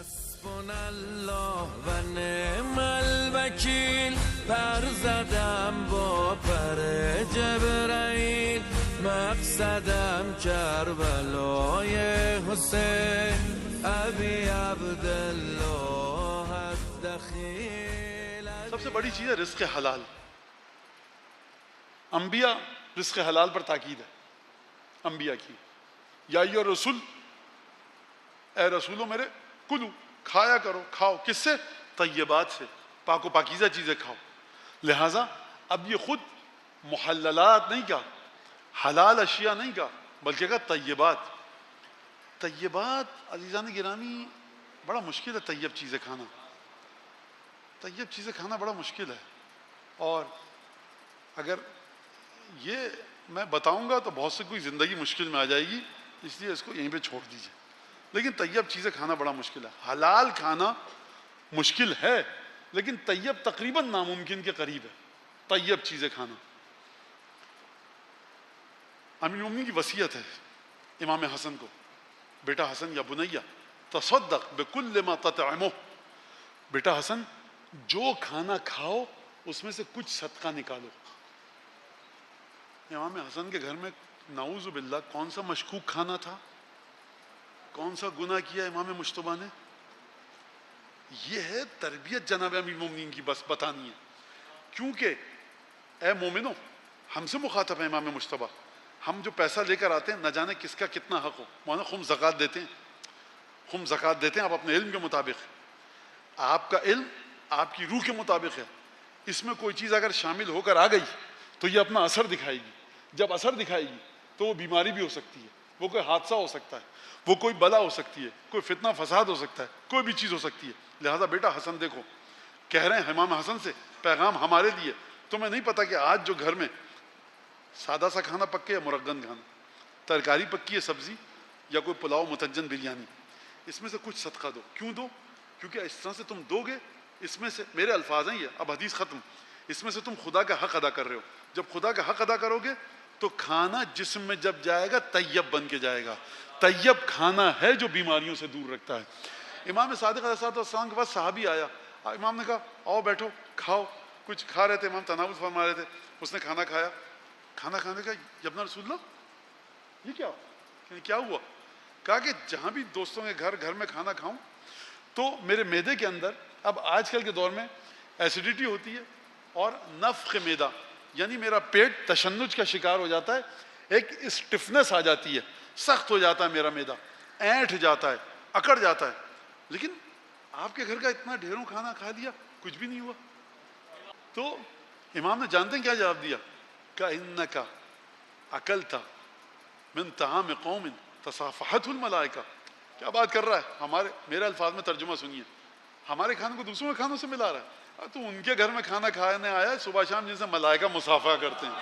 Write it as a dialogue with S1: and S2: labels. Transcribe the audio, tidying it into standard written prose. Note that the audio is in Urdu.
S1: حسبنا الله و نعم الوکیل پر زدم با پر جبرائیل مقصدم کربلای حسین ابی عبدالله الدخیل.
S2: سب سے بڑی چیز ہے رزق حلال. انبیاء رزق حلال پر تاکید ہے انبیاء کی. یا ایھا رسول، اے رسولو میرے، کلو کھایا کرو، کھاؤ. کس سے؟ طیبات سے، پاک و پاکیزہ چیزیں کھاؤ. لہٰذا اب یہ خود محللات نہیں کہا، حلال اشیاء نہیں کہا، بلکہ کہا طیبات. طیبات عزیزان گرامی بڑا مشکل ہے طیب چیزیں کھانا. طیب چیزیں کھانا بڑا مشکل ہے، اور اگر یہ میں بتاؤں گا تو بہت سے کوئی زندگی مشکل میں آ جائے گی، اس لیے اس کو یہیں پہ چھوڑ دیجیے. لیکن طیب چیزیں کھانا بڑا مشکل ہے. حلال کھانا مشکل ہے، لیکن طیب تقریباً ناممکن کے قریب ہے. طیب چیزیں کھانا. امیر المومنین کی وصیت ہے امام حسن کو، بیٹا حسن یا بنیا تصدق بکل ما تطعمہ، بیٹا حسن جو کھانا کھاؤ اس میں سے کچھ صدقہ نکالو. امام حسن کے گھر میں نعوذ باللہ کون سا مشکوک کھانا تھا، کون سا گناہ کیا امام مجتبیٰ نے؟ یہ ہے تربیت جناب امیر المومنین کی، بس بتانی ہے. کیونکہ اے مومنو، ہم سے مخاطب ہے امام مجتبیٰ. ہم جو پیسہ لے کر آتے ہیں نہ جانے کس کا کتنا حق ہو. مولانا خم زکوٰۃ دیتے ہیں، خم زکوٰۃ دیتے ہیں آپ اپنے علم کے مطابق. آپ کا علم آپ کی روح کے مطابق ہے. اس میں کوئی چیز اگر شامل ہو کر آ گئی تو یہ اپنا اثر دکھائے گی. جب اثر دکھائے گی تو وہ بیماری بھی ہو سکتی ہے، وہ کوئی حادثہ ہو سکتا ہے، وہ کوئی بلا ہو سکتی ہے، کوئی فتنہ فساد ہو سکتا ہے، کوئی بھی چیز ہو سکتی ہے. لہٰذا بیٹا حسن دیکھو، کہہ رہے ہیں امام حسن سے پیغام ہمارے لیے. تمہیں نہیں پتا کہ آج جو گھر میں سادہ سا کھانا پکے یا مرغن کھانا، ترکاری پکی ہے سبزی یا کوئی پلاؤ متجن بریانی، اس میں سے کچھ صدقہ دو. کیوں دو؟ کیونکہ اس طرح سے تم دو گے، اس میں سے میرے الفاظ ہیں یہ، اب حدیث ختم، اس میں سے تم خدا کا حق ادا کر رہے ہو. جب خدا کا حق ادا کرو گے تو کھانا جسم میں جب جائے گا طیب بن کے جائے گا. طیب کھانا ہے جو بیماریوں سے دور رکھتا ہے. امام صادق علیہ السلام کے پاس صحابی آیا، امام نے کہا آؤ بیٹھو کھاؤ. کچھ کھا رہے تھے، امام تناول فرما رہے تھے. اس نے کھانا کھایا، کھانا کھانے کا ابن رسول اللہ یہ کیا ہوا؟ کہا کہ جہاں بھی دوستوں کے گھر میں کھانا کھاؤں تو میرے معدے کے اندر، اب آج کل کے دور میں ایسیڈیٹی ہوتی ہے اور نفخ معدہ، یعنی میرا پیٹ تشنج کا شکار ہو جاتا ہے، ایک اسٹفنس آ جاتی ہے، سخت ہو جاتا ہے میرا معدہ، اینٹھ جاتا ہے، اکڑ جاتا ہے. لیکن آپ کے گھر کا اتنا ڈھیروں کھانا کھا لیا، کچھ بھی نہیں ہوا. تو امام نے جانتے ہیں کیا جواب دیا؟ کہ اکلت من طعام قوم تصافحت الملائکہ. کیا بات کر رہا ہے؟ میرے الفاظ میں ترجمہ سنیے. ہمارے کھانے کو دوسروں کے کھانوں سے ملا رہا ہے. تو ان کے گھر میں کھانا کھانے آیا صبح شام جن سے ملائکہ مصافحہ کرتے ہیں.